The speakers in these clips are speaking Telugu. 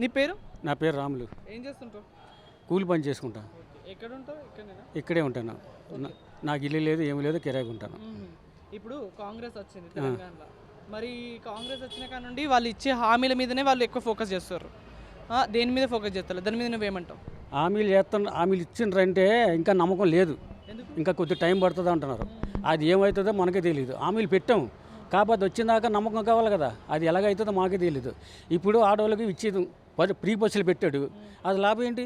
నీ పేరు? నా పేరు రాములు. ఏం చేస్తుంటావు? కూలి పని చేసుకుంటా. ఎక్కడ ఉంటావు? ఇక్కడనేనా? ఇక్కడే ఉంటాను. నాకు ఇల్లు లేదు, ఏమి లేదు, కిరాయికి ఉంటాను. ఇప్పుడు కాంగ్రెస్ వచ్చింది తెలంగాణలో. మరి కాంగ్రెస్ వచ్చిన కాడ నుండి వాళ్ళు ఇచ్చే హామీల మీదనే వాళ్ళు ఎక్కువ ఫోకస్ చేస్తారు. దేని మీద ఫోకస్ చేస్తారు? దాని మీద నువ్వేమంటావు? హామీలు ఇచ్చిండ్రంటే ఇంకా నమ్మకం లేదు, ఇంకా కొద్ది టైం పడుతుంది అంటున్నారు. అది ఏమవుతుందో మనకే తెలియదు. హామీలు పెట్టాము కాకపోతే వచ్చిందాక నమ్మకం కావాలి కదా, అది ఎలాగవుతుందో మాకే తెలియదు. ఇప్పుడు ఆడవాళ్ళకి ఇచ్చేది ఫ్రీ బస్సులు పెట్టాడు, అది లాభం ఏంటి?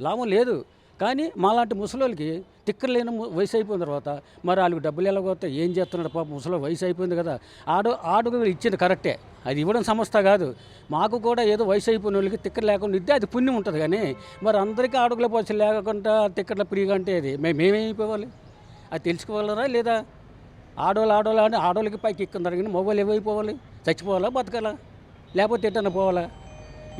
లాభం లేదు. కానీ మాలాంటి ముసలోళ్ళకి తిక్కర్ లేని వయసు అయిపోయిన తర్వాత మరి వాళ్ళకి డబ్బులు ఎలాగొస్తే ఏం చేస్తున్నాడు పాప, ముసలో వయసు అయిపోయింది కదా. ఆడుగు ఇచ్చింది కరెక్టే, అది ఇవ్వడం సంస్థ కాదు. మాకు కూడా ఏదో వయసు అయిపోయిన వాళ్ళకి తిక్కర్ లేకుండా ఇద్దే అది పుణ్యం ఉంటుంది. కానీ మరి అందరికీ ఆడుగుల బస్సులు లేకుండా తిక్కర్ల ఫ్రీగా అంటే అది మేమేమైపోవాలి? అది తెలుసుకోవాలరా లేదా? ఆడవాళ్ళు అంటే ఆడవాళ్ళకి పైకి ఎక్కుతున్నారు కానీ మగవాళ్ళు ఏమైపోవాలి? చచ్చిపోవాలా, బతకాలా, లేకపోతే ఎట్టన్నా పోవాలా?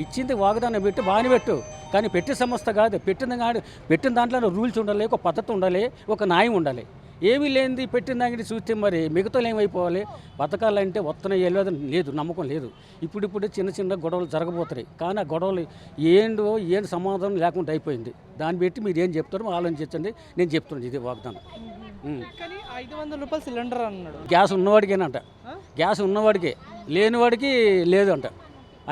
ఇచ్చింది వాగ్దానం పెట్టి బాగానే పెట్టు, కానీ పెట్టే సంస్థ కాదు. పెట్టిన దాంట్లో రూల్స్ ఉండాలి, ఒక పద్ధతి ఉండాలి, ఒక న్యాయం ఉండాలి. ఏమీ లేనిది పెట్టిన దానికి చూస్తే మరి మిగతా ఏమైపోవాలి? బతకాలంటే వస్తున్నాయి లేదు, నమ్మకం లేదు. ఇప్పుడు చిన్న చిన్న గొడవలు జరగబోతున్నాయి, కానీ ఆ గొడవలు ఏంటి సమాధానం లేకుండా అయిపోయింది. దాన్ని పెట్టి మీరు ఏం చెప్తారో ఆలోచించండి. నేను చెప్తున్నాను ఇది వాగ్దానం. కానీ 500 రూపాయలు సిలిండర్ అన్నాడు. గ్యాస్ ఉన్నవాడికేనంట, గ్యాస్ ఉన్నవాడికే, లేనివాడికి లేదు అంట.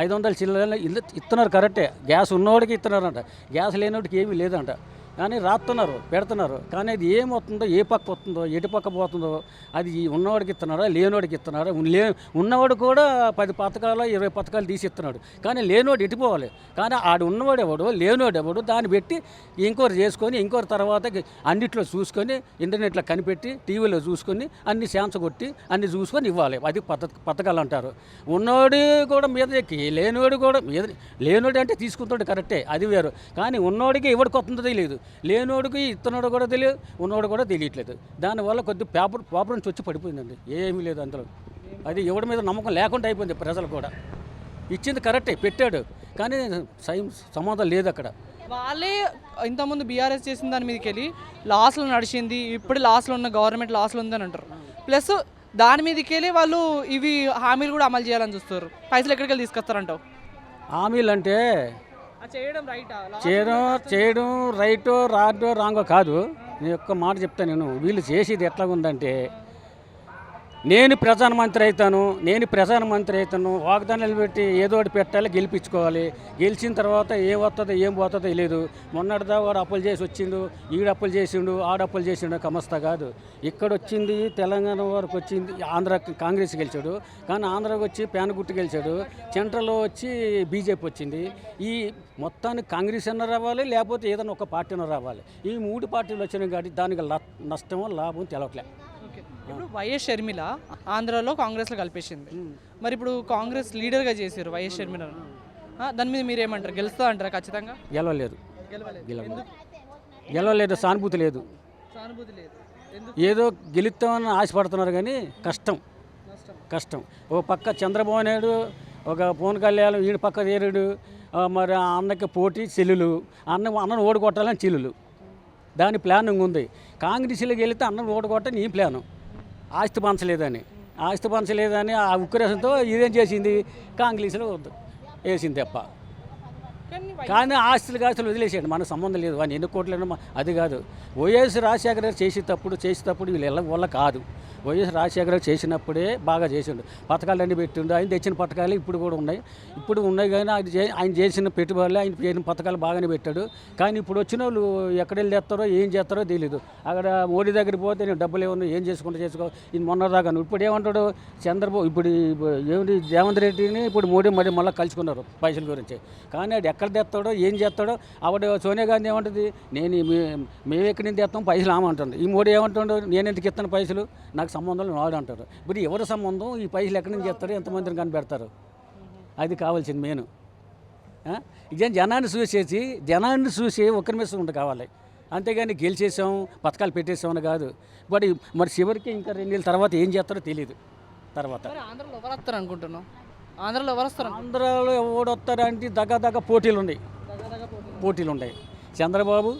500 చిల్లర ఇస్తున్నారు కరెక్టే, గ్యాస్ ఉన్నవాడికి ఇస్తున్నారంట, గ్యాస్ లేనివాడికి ఏమీ లేదంట. కానీ రాస్తున్నారు, పెడుతున్నారు, కానీ అది ఏమవుతుందో, ఏ పక్క వస్తుందో, ఎటు పక్క పోతుందో, అది ఉన్నవాడికి ఇస్తున్నారా, లేనివాడికి ఇస్తున్నారా? ఉన్నవాడు కూడా 10 పథకాలు 20 పథకాలు తీసి ఇస్తున్నాడు, కానీ లేనివాడు ఎటుపోవాలి? కానీ ఆడు ఉన్నవాడు ఎవడు, లేనివాడు ఎవడు, దాన్ని పెట్టి ఎంక్వైరీ చేసుకొని తర్వాత అన్నిట్లో చూసుకొని, ఇంటర్నెట్లో కనిపెట్టి టీవీలో చూసుకొని అన్ని ఛాన్స్ కొట్టి అన్ని చూసుకొని ఇవ్వాలి. అది పథకాలు అంటారు. ఉన్నవాడు కూడా మీద ఎక్కి లేనివాడు కూడా మీద, లేనివాడు అంటే తీసుకుంటాడు కరెక్టే, అది వేరు. కానీ ఉన్నవాడికి ఎవడికి వస్తుందో తెలియదు, లేనోడికి ఇస్తున్నాడు కూడా తెలియదు, ఉన్నోడు కూడా తెలియట్లేదు. దానివల్ల కొద్ది పేపర్ నుంచి వచ్చి పడిపోయిందండి. ఏమీ లేదు అందులో. అది ఎవడి మీద నమ్మకం లేకుండా అయిపోయింది ప్రజలు కూడా. ఇచ్చింది కరెక్టే, పెట్టాడు, కానీ సమాధానం లేదు అక్కడ. వాళ్ళే ఇంతకుముందు బీఆర్ఎస్ చేసిన దాని మీదకి వెళ్ళి లాస్లో నడిచింది, ఇప్పుడు లాస్లో ఉన్న గవర్నమెంట్ లాస్లో ఉందని అంటారు. ప్లస్ దాని మీదకి వెళ్ళి వాళ్ళు ఇవి హామీలు కూడా అమలు చేయాలని చూస్తారు. పైసలు ఎక్కడికి వెళ్ళి తీసుకొస్తారంటావు? హామీలు అంటే చేయడం రైటో రాంగో కాదు. నేను ఒక్క మాట చెప్తాను. వీళ్ళు చేసేది ఎట్లా ఉందంటే, నేను ప్రధానమంత్రి అవుతాను, వాగ్దానాలు పెట్టి ఏదో ఒకటి పెట్టాలి, గెలిపించుకోవాలి. గెలిచిన తర్వాత ఏం వస్తుందో ఏం పోతుందో తెలియదు. మొన్నటిదా వాడు అప్పులు చేసి వచ్చిండు, అప్పులు చేసిండు, అప్పులు చేసిండు, కమస్తా కాదు. ఇక్కడ వచ్చింది తెలంగాణ వరకు వచ్చింది, ఆంధ్ర కాంగ్రెస్ గెలిచాడు, కానీ ఆంధ్రాకి వచ్చి ప్యాన్ గుర్తు గెలిచాడు, సెంట్రల్లో వచ్చి బీజేపీ వచ్చింది. ఈ మొత్తానికి కాంగ్రెస్ అన్న రావాలి, లేకపోతే ఏదైనా ఒక పార్టీనో రావాలి. ఈ 3 పార్టీలు వచ్చినాయి కాబట్టి దానికి నష్టమో లాభం తెలవట్లే. ఇప్పుడు వైఎస్ షర్మిల ఆంధ్రాలో కాంగ్రెస్లో కలిపేసింది. మరి ఇప్పుడు కాంగ్రెస్ లీడర్గా చేశారు వైఎస్ షర్మిల. దాని మీద మీరేమంటారు? గెలుస్తా అంటారా? ఖచ్చితంగా గెలవలేదు. సానుభూతి లేదు. ఏదో గెలుస్తామని ఆశపడుతున్నారు, కానీ కష్టం. ఓ పక్క చంద్రబాబు నాయుడు, ఒక పవన్ కళ్యాణ్, ఈయన పక్క తీరుడు, మరి అన్నకి పోటీ చెల్లులు, అన్నను ఓడికొట్టాలని చెల్లులు. దాని ప్లానింగ్ ఉంది. కాంగ్రెస్లోకి వెళితే అన్నను ఓడగొట్టని ఈ ప్లాను. ఆస్తి పంచలేదని ఆ ఉక్రేషన్తో ఇదేం చేసింది, కాంగ్రెస్లో వేసింది తప్ప. కానీ ఆస్తులు వదిలేసేయండి, మనకు సంబంధం లేదు. వాడిని ఎన్ని కోట్లైనా అది కాదు. వైఎస్ రాజశేఖర గారు చేసేటప్పుడు వీళ్ళు వల్ల కాదు. వైఎస్ రాజశేఖర గారు చేసినప్పుడే బాగా చేసిండు, పథకాలన్నీ పెట్టిండు. ఆయన తెచ్చిన పథకాలు ఇప్పుడు కూడా ఉన్నాయి, కానీ ఆయన చేసిన పెట్టుబడులు, ఆయన చేసిన పథకాలు బాగానే పెట్టాడు. కానీ ఇప్పుడు వచ్చిన వాళ్ళు ఎక్కడ వెళ్ళి తెస్తారో ఏం చేస్తారో తెలియదు. అక్కడ మోడీ దగ్గరికి పోతే నేను డబ్బులు ఏమన్నా ఏం చేసుకో ఇది మొన్నదాకా. ఇప్పుడు ఏమంటాడు చంద్రబాబు, ఇప్పుడు ఏమిటి రేవంత్ రెడ్డిని ఇప్పుడు మోడీ మళ్ళీ కలుసుకున్నారు పైసల గురించి. కానీ అది ఎక్కడ తెస్తాడో ఏం చేస్తాడో. ఆవిడ సోనియా గాంధీ ఏమంటుంది, మేము ఎక్కడి నుంచి తెస్తాం పైసలు ఆమంటుంది. ఈ మోడీ ఏమంటాడు, నేను ఎందుకు ఇస్తాను పైసలు, నాకు సంబంధాలు వాడు అంటారు. ఇప్పుడు ఎవరి సంబంధం, ఈ పైసలు ఎక్కడి నుంచి చేస్తారు, ఎంతమందిని కనిపెడతారు? అది కావాల్సింది మెయిన్. ఇదేం జనాన్ని చూసి ఒకరి మీద ఉండి కావాలి, అంతేగాని గెలిచేసాం పథకాలు పెట్టేసామని కాదు. మరి చివరికి ఇంకా 2 నెలల తర్వాత ఏం చేస్తారో తెలియదు. తర్వాత ఆంధ్రాలో ఎవరు వస్తారు అనుకుంటున్నాం? ఆంధ్రాలో ఎవడు వస్తారంటే దగ్గర పోటీలు ఉన్నాయి. చంద్రబాబు,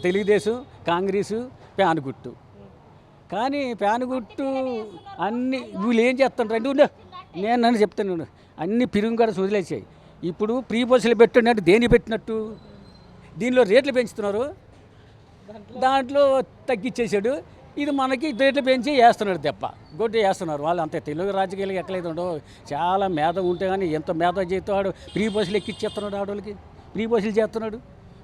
తెలుగుదేశం, కాంగ్రెసు, ప్యాన్ గుర్తు. కానీ ప్యాన్ గుర్తు అన్నీ వీళ్ళు ఏం చేస్తుంటారు అంటే, నన్ను చెప్తాను, అన్ని పిరుగు కూడా వదిలేసాయి. ఇప్పుడు ప్రీ బస్సులు పెట్టినట్టు దేని పెట్టినట్టు దీనిలో రేట్లు పెంచుతున్నారు, దాంట్లో తగ్గించేసాడు. ఇది మనకి రేట్లు పెంచి వేస్తున్నాడు దెబ్బ గొడ్డు వేస్తున్నారు వాళ్ళు. అంతే తెలుగు రాజకీయాలు ఎక్కడైతే ఉండవు, చాలా మేధ ఉంటే కానీ ఎంత మేధ చేస్తాడు. ప్రీ బస్సులు ఎక్కిచ్చేస్తున్నాడు ఆడవాళ్ళకి, ప్రీ బస్సులు చేస్తున్నాడు.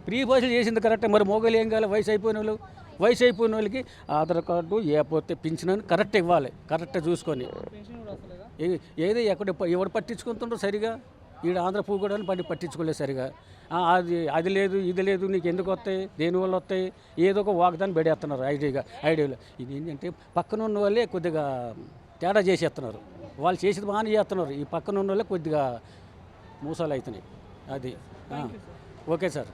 ప్రీ బస్సులు చేసింది కరెక్ట్. మరి మొగలు ఏం కావాలి, వయసు అయిపోయిన వాళ్ళకి ఆధార్ కార్డు లేకపోతే పింఛన్ కరెక్ట్ ఇవ్వాలి, కరెక్ట్ చూసుకొని. ఏదో ఎవడు పట్టించుకుంటుండ్రో సరిగా, ఈడ ఆంధ్ర పువ్వు కూడా పట్టించుకోలేదు సరిగా. అది లేదు ఇది లేదు, నీకు ఎందుకు వస్తాయి, దేనివల్ల వస్తాయి, ఏదో ఒక వాగ్దాన్ని పెడేస్తున్నారు ఐడియాలో. ఇది ఏంటంటే పక్కన ఉన్న వాళ్ళే కొద్దిగా తేడా చేసేస్తున్నారు, వాళ్ళు చేసేది బాగానే చేస్తున్నారు, ఈ పక్కన ఉన్న వాళ్ళే కొద్దిగా మోసాలు అవుతున్నాయి. అది ఓకే సార్.